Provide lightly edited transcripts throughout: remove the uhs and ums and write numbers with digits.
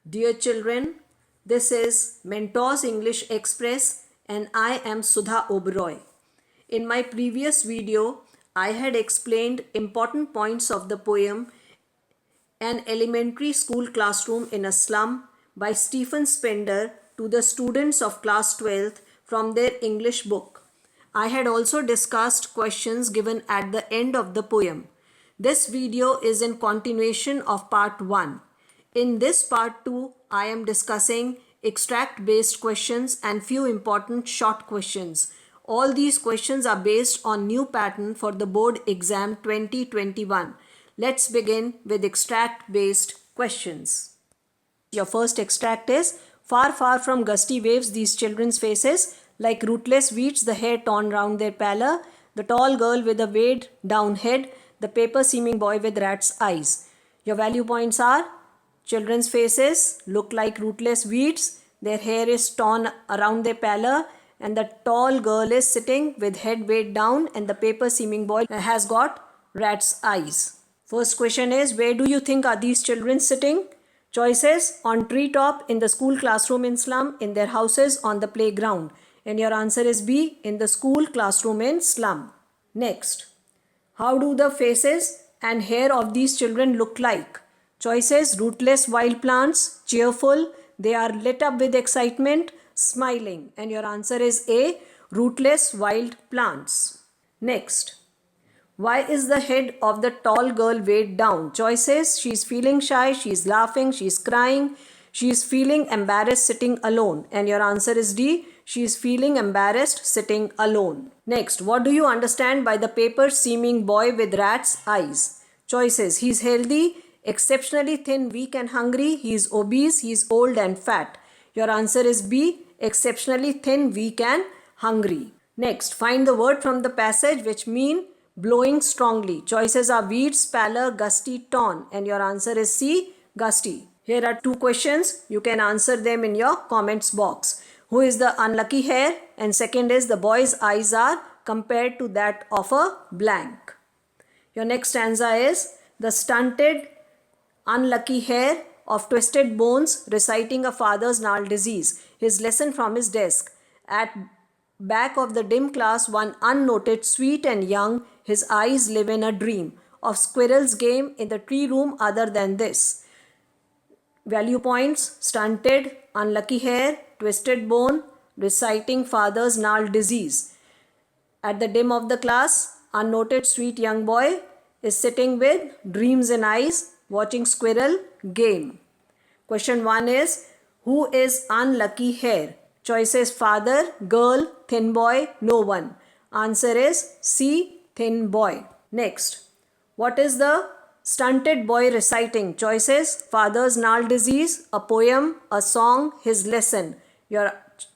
Dear children, this is Mentors English Express and I am Sudha Oberoi. In my previous video, I had explained important points of the poem An Elementary School Classroom in a Slum by Stephen Spender to the students of class 12th from their English book. I had also discussed questions given at the end of the poem. This video is in continuation of part 1. In this part 2, I am discussing extract based questions and few important short questions. All these questions are based on new pattern for the board exam 2021. Let's begin with extract based questions. Your first extract is far, far from gusty waves, these children's faces, like rootless weeds, the hair torn round their pallor, the tall girl with a weighed down head, the paper seeming boy with rat's eyes. Your value points are children's faces look like rootless weeds, their hair is torn around their pallor, and the tall girl is sitting with head weighed down, and the paper seeming boy has got rat's eyes. First question is, where do you think are these children sitting? Choices: on treetop, in the school classroom in slum, in their houses, on the playground. And your answer is B, in the school classroom in slum. Next, how do the faces and hair of these children look like? Choices: rootless wild plants, cheerful, they are lit up with excitement, smiling. And your answer is A, rootless wild plants. Next, why is the head of the tall girl weighed down? Choices: she's feeling shy, she's laughing, she's crying, she's feeling embarrassed sitting alone. And your answer is D, she's feeling embarrassed sitting alone. Next, what do you understand by the paper seeming boy with rat's eyes? Choices: he's healthy, exceptionally thin, weak and hungry, he's obese, he's old and fat. Your answer is B, exceptionally thin, weak and hungry. Next, find the word from the passage which mean blowing strongly. Choices are weeds, pallor, gusty, torn. And your answer is C, gusty. Here are two questions. You can answer them in your comments box. Who is the unlucky hare? And second is, the boy's eyes are compared to that of a blank. Your next stanza is, the stunted unlucky hare of twisted bones reciting a father's gnarled disease. His lesson from his desk. At back of the dim class, one unnoted, sweet and young, his eyes live in a dream of squirrel's game in the tree room other than this. Value points: stunted, unlucky hare, twisted bone, reciting father's gnarled disease. At the dim of the class, unnoted, sweet young boy is sitting with dreams in eyes, watching squirrel game. Question 1 is, who is unlucky hare? Choices: father, girl, thin boy, no one. Answer is C, thin boy. Next, what is the stunted boy reciting? Choices: father's gnarled disease, a poem, a song, his lesson. Your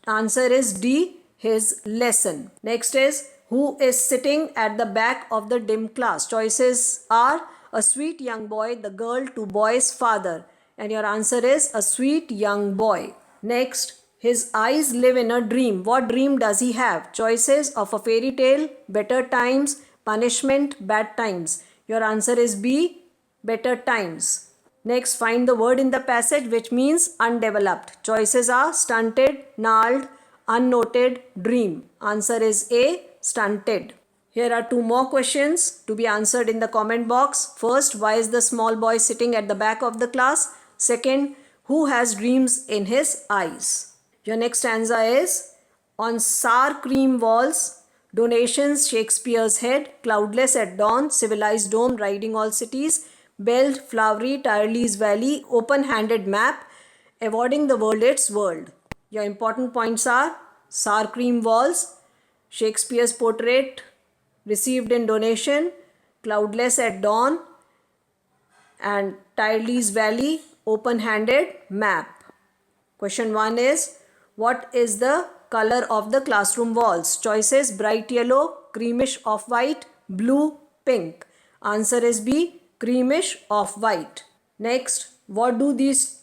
answer is D, his lesson. Next is, who is sitting at the back of the dim class? Choices are a sweet young boy, the girl, two boys, father. And your answer is a sweet young boy. Next, his eyes live in a dream. What dream does he have? Choices of a fairy tale, better times, punishment, bad times. Your answer is B, better times. Next, find the word in the passage which means undeveloped. Choices are stunted, gnarled, unnoted, dream. Answer is A, stunted. Here are two more questions to be answered in the comment box. First, why is the small boy sitting at the back of the class? Second, who has dreams in his eyes? Your next stanza is, on sour cream walls, donations, Shakespeare's head, cloudless at dawn, civilized dome, riding all cities, belled, flowery, Tyrlees Valley, open-handed map, awarding the world its world. Your important points are, sour cream walls, Shakespeare's portrait received in donation, cloudless at dawn, and Tyrlees Valley, open-handed map. Question 1 is, what is the color of the classroom walls? Choices: bright yellow, creamish off-white, blue, pink. Answer is B, creamish off-white. Next, what do these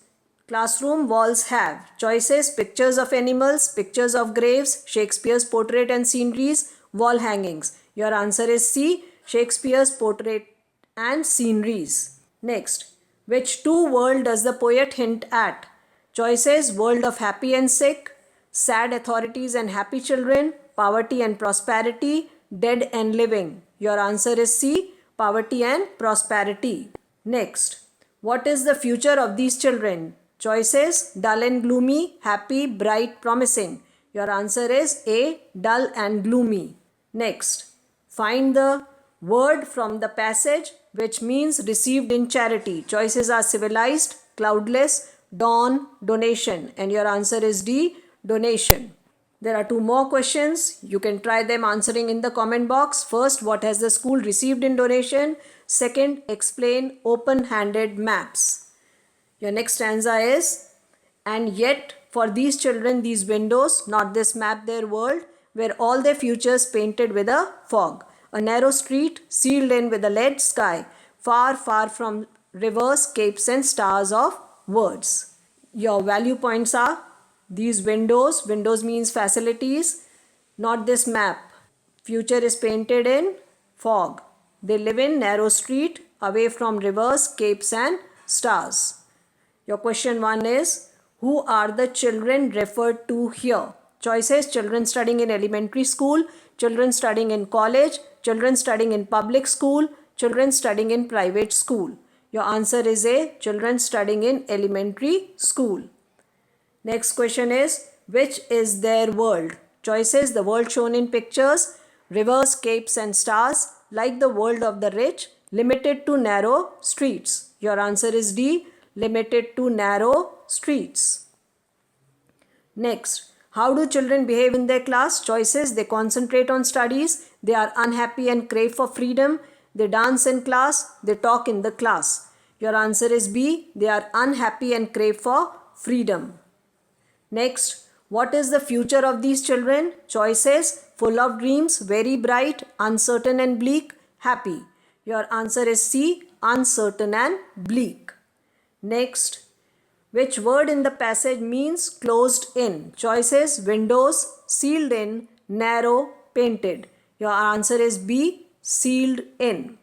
classroom walls have? Choices: pictures of animals, pictures of graves, Shakespeare's portrait and sceneries, wall hangings. Your answer is C, Shakespeare's portrait and sceneries. Next, which two worlds does the poet hint at? Choices: world of happy and sick, sad authorities and happy children, poverty and prosperity, dead and living. Your answer is C, poverty and prosperity. Next, what is the future of these children? Choices: dull and gloomy, happy, bright, promising. Your answer is A, dull and gloomy. Next, find the word from the passage which means received in charity. Choices are civilized, cloudless, dawn, donation. And your answer is D, donation. There are two more questions. You can try them answering in the comment box. First, what has the school received in donation? Second, explain open-handed maps. Your next stanza is, and yet for these children these windows, not this map their world, where all their futures painted with a fog. A narrow street sealed in with a lead sky, far, far from rivers, capes and stars of words. Your value points are these windows. Windows means facilities, not this map. Future is painted in fog. They live in narrow street, away from rivers, capes and stars. Your question 1 is, who are the children referred to here? Choices: children studying in elementary school, children studying in college, children studying in public school, children studying in private school. Your answer is A, children studying in elementary school. Next question is, which is their world? Choices: the world shown in pictures, rivers, capes and stars, like the world of the rich, limited to narrow streets. Your answer is D, limited to narrow streets. Next, how do children behave in their class? Choices: they concentrate on studies, they are unhappy and crave for freedom, they dance in class, they talk in the class. Your answer is B, they are unhappy and crave for freedom. Next, what is the future of these children? Choices: full of dreams, very bright, uncertain and bleak, happy. Your answer is C, uncertain and bleak. Next, which word in the passage means closed in? Choices: windows, sealed in, narrow, painted. Your answer is B, sealed in.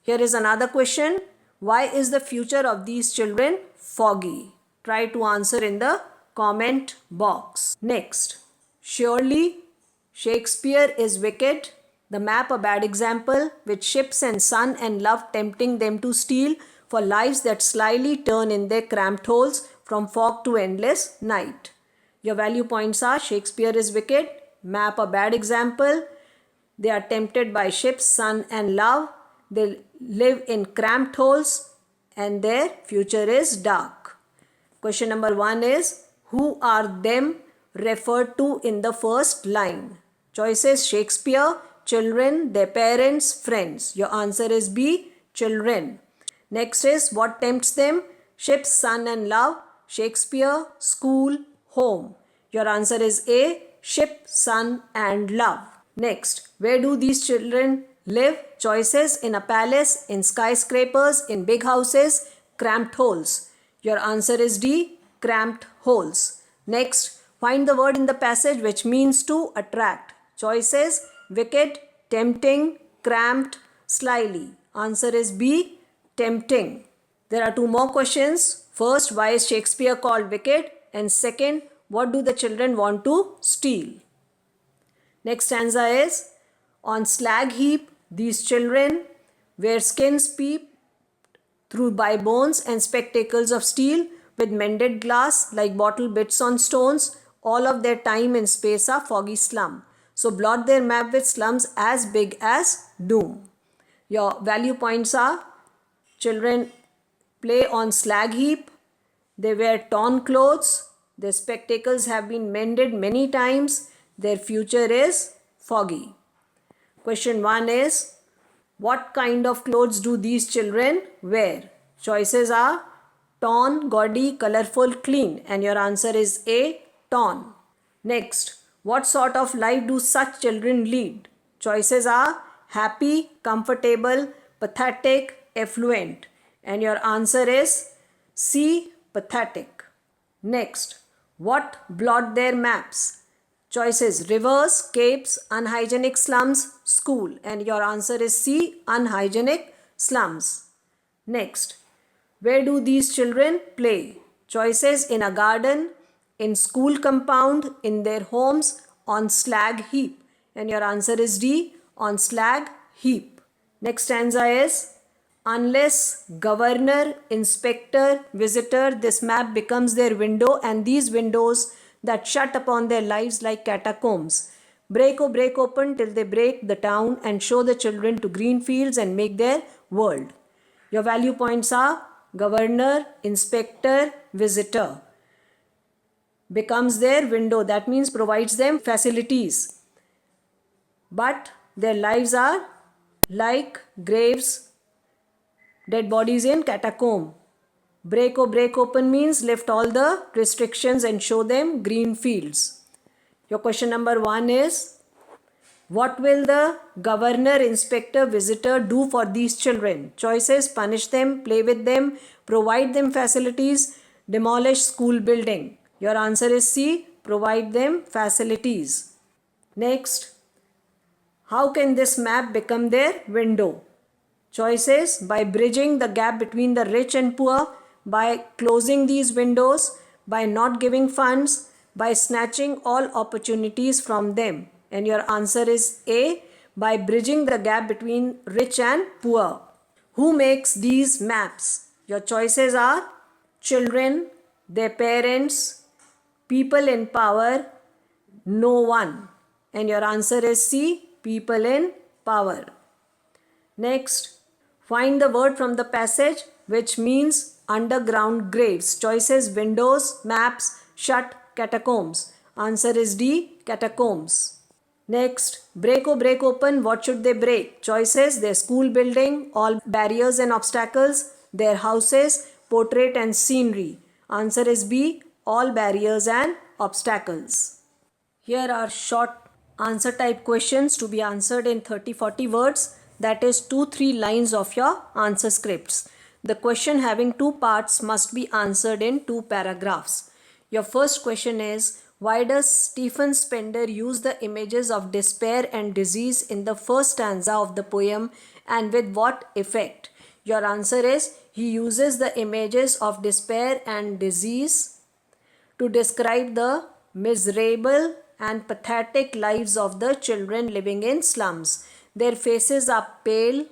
Here is another question. Why is the future of these children foggy? Try to answer in the comment box. Next, surely Shakespeare is wicked. The map a bad example, with ships and sun and love tempting them to steal for lives that slyly turn in their cramped holes from fog to endless night. Your value points are Shakespeare is wicked, map a bad example, they are tempted by ships, sun and love, they live in cramped holes and their future is dark. Question number 1 is, who are them referred to in the first line? Choices: Shakespeare, children, their parents, friends. Your answer is B, children. Next is, what tempts them? Ships, sun and love, Shakespeare, school, home. Your answer is A, ship, sun and love. Next, where do these children live? Choices: in a palace, in skyscrapers, in big houses, cramped holes. Your answer is D, cramped holes. Next, find the word in the passage which means to attract. Choices: wicked, tempting, cramped, slyly. Answer is B, tempting. There are two more questions. First, why is Shakespeare called wicked? And second, what do the children want to steal? Next stanza is, on slag heap, these children wear skins peep through by bones and spectacles of steel, with mended glass like bottle bits on stones. All of their time and space are foggy slum. So blot their map with slums as big as doom. Your value points are, children play on slag heap, they wear torn clothes, their spectacles have been mended many times, their future is foggy. Question 1 is, what kind of clothes do these children wear? Choices are torn, gaudy, colorful, clean. And your answer is A, torn. Next, what sort of life do such children lead? Choices are happy, comfortable, pathetic, affluent. And your answer is C, pathetic. Next, what blot their maps? Choices: rivers, capes, unhygienic slums, school. And your answer is C, unhygienic slums. Next, where do these children play? Choices: in a garden, in school compound, in their homes, on slag heap. And your answer is D, on slag heap. Next stanza is, unless governor, inspector, visitor, this map becomes their window, and these windows that shut upon their lives like catacombs. Break, oh break open till they break the town and show the children to green fields and make their world. Your value points are governor, inspector, visitor. Becomes their window, that means provides them facilities. But their lives are like graves, dead bodies in catacomb. Break, oh break open means lift all the restrictions and show them green fields. Your question number 1 is, what will the governor, inspector, visitor do for these children? Choices: punish them, play with them, provide them facilities, demolish school building. Your answer is C, provide them facilities. Next, how can this map become their window? Choices: by bridging the gap between the rich and poor, by closing these windows, by not giving funds, by snatching all opportunities from them. And your answer is A, by bridging the gap between rich and poor. Who makes these maps? Your choices are children, their parents, people in power, no one. And your answer is C, people in power. Next, find the word from the passage which means underground graves. Choices: windows, maps, shut, catacombs. Answer is D, catacombs. Next, break, oh break open, what should they break? Choices: their school building, all barriers and obstacles, their houses, portrait and scenery. Answer is B, all barriers and obstacles. Here are short answer type questions to be answered in 30-40 words, that is 2-3 lines of your answer scripts. The question having 2 parts must be answered in 2 paragraphs. Your first question is, why does Stephen Spender use the images of despair and disease in the first stanza of the poem, and with what effect? Your answer is, he uses the images of despair and disease to describe the miserable and pathetic lives of the children living in slums. Their faces are pale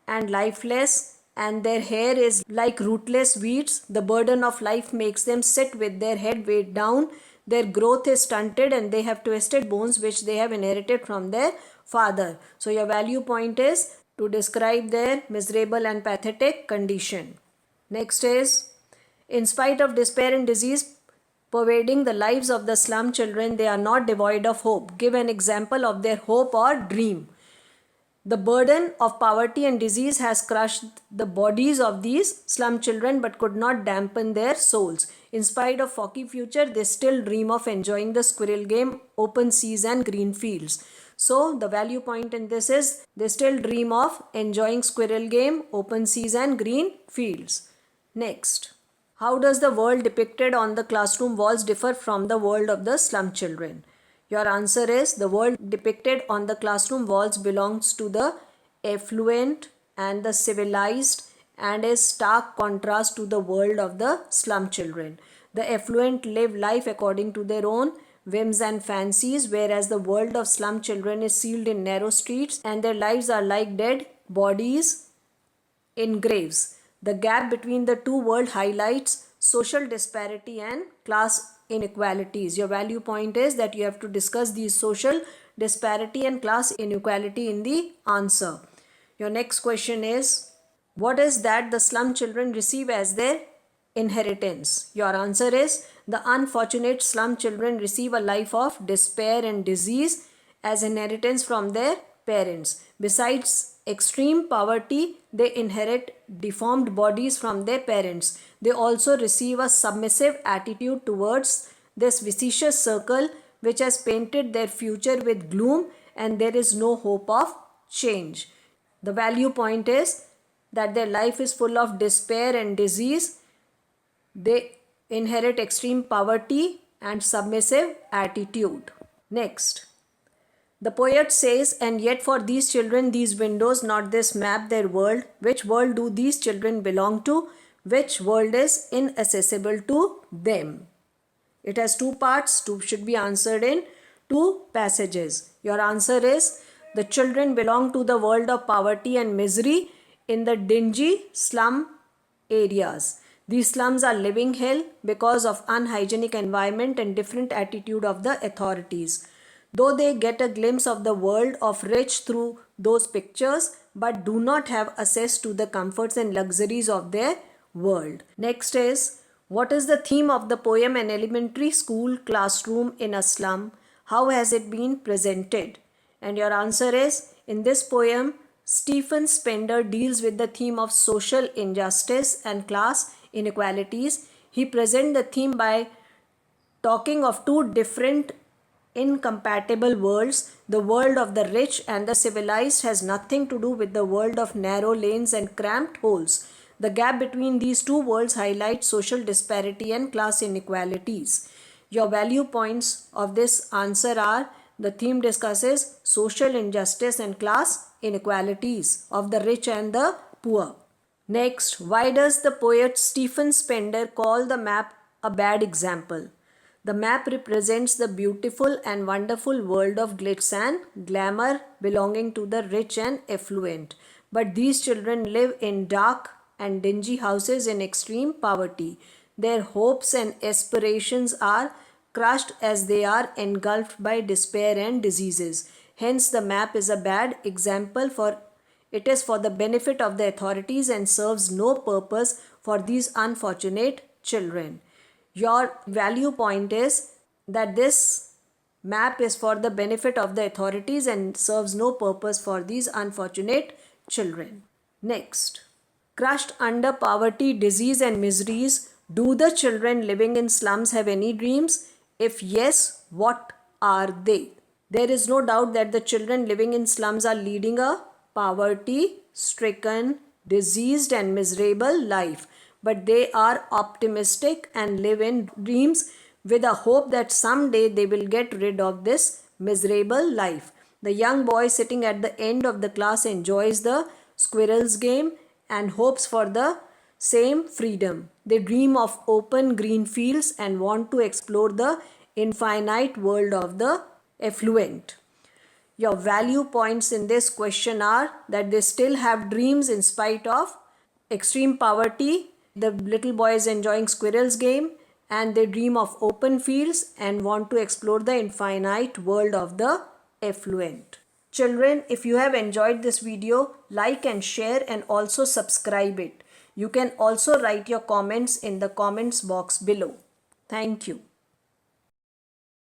and lifeless, and their hair is like rootless weeds. The burden of life makes them sit with their head weighed down. Their growth is stunted and they have twisted bones which they have inherited from their father. So your value point is to describe their miserable and pathetic condition. Next is, in spite of despair and disease pervading the lives of the slum children, they are not devoid of hope. Give an example of their hope or dream. The burden of poverty and disease has crushed the bodies of these slum children but could not dampen their souls. In spite of foggy future, they still dream of enjoying the squirrel game, open seas and green fields. So the value point in this is, they still dream of enjoying squirrel game, open seas and green fields. Next, how does the world depicted on the classroom walls differ from the world of the slum children? Your answer is, the world depicted on the classroom walls belongs to the affluent and the civilized and is stark contrast to the world of the slum children. The affluent live life according to their own whims and fancies, whereas the world of slum children is sealed in narrow streets and their lives are like dead bodies in graves. The gap between the two worlds highlights social disparity and class inequalities. Your value point is that you have to discuss these social disparity and class inequality in the answer. Your next question is, what is that the slum children receive as their inheritance? Your answer is, the unfortunate slum children receive a life of despair and disease as inheritance from their parents. Besides extreme poverty, they inherit deformed bodies from their parents. They also receive a submissive attitude towards this vicious circle which has painted their future with gloom, and there is no hope of change. The value point is that their life is full of despair and disease. They inherit extreme poverty and submissive attitude. Next, the poet says, and yet for these children, these windows, not this map, their world. Which world do these children belong to? which world is inaccessible to them. It has two parts, two should be answered in two passages. Your answer is the children belong to the world of poverty and misery in the dingy slum areas. These slums are living hell because of unhygienic environment and different attitude of the authorities. Though they get a glimpse of the world of rich through those pictures, but do not have access to the comforts and luxuries of their world. Next is, what is the theme of the poem An Elementary School Classroom in a Slum? How has it been presented? And your answer is, in this poem, Stephen Spender deals with the theme of social injustice and class inequalities. He presents the theme by talking of two different incompatible worlds. The world of the rich and the civilized has nothing to do with the world of narrow lanes and cramped holes. The gap between these two worlds highlights social disparity and class inequalities. Your value points of this answer are: the theme discusses social injustice and class inequalities of the rich and the poor. Next, why does the poet Stephen Spender call the map a bad example? The map represents the beautiful and wonderful world of glitz and glamour belonging to the rich and affluent. But these children live in dark and dingy houses in extreme poverty. Their hopes and aspirations are crushed as they are engulfed by despair and diseases. Hence, the map is a bad example, for it is for the benefit of the authorities and serves no purpose for these unfortunate children. Your value point is that this map is for the benefit of the authorities and serves no purpose for these unfortunate children. Next, crushed under poverty, disease and miseries, do the children living in slums have any dreams? If yes, what are they? There is no doubt that the children living in slums are leading a poverty-stricken, diseased and miserable life. But they are optimistic and live in dreams with a hope that someday they will get rid of this miserable life. The young boy sitting at the end of the class enjoys the squirrels game and hopes for the same freedom. They dream of open green fields and want to explore the infinite world of the affluent. Your value points in this question are that they still have dreams in spite of extreme poverty. The little boy is enjoying squirrels game and they dream of open fields and want to explore the infinite world of the affluent. Children, if you have enjoyed this video, like and share and also subscribe it. You can also write your comments in the comments box below. Thank you.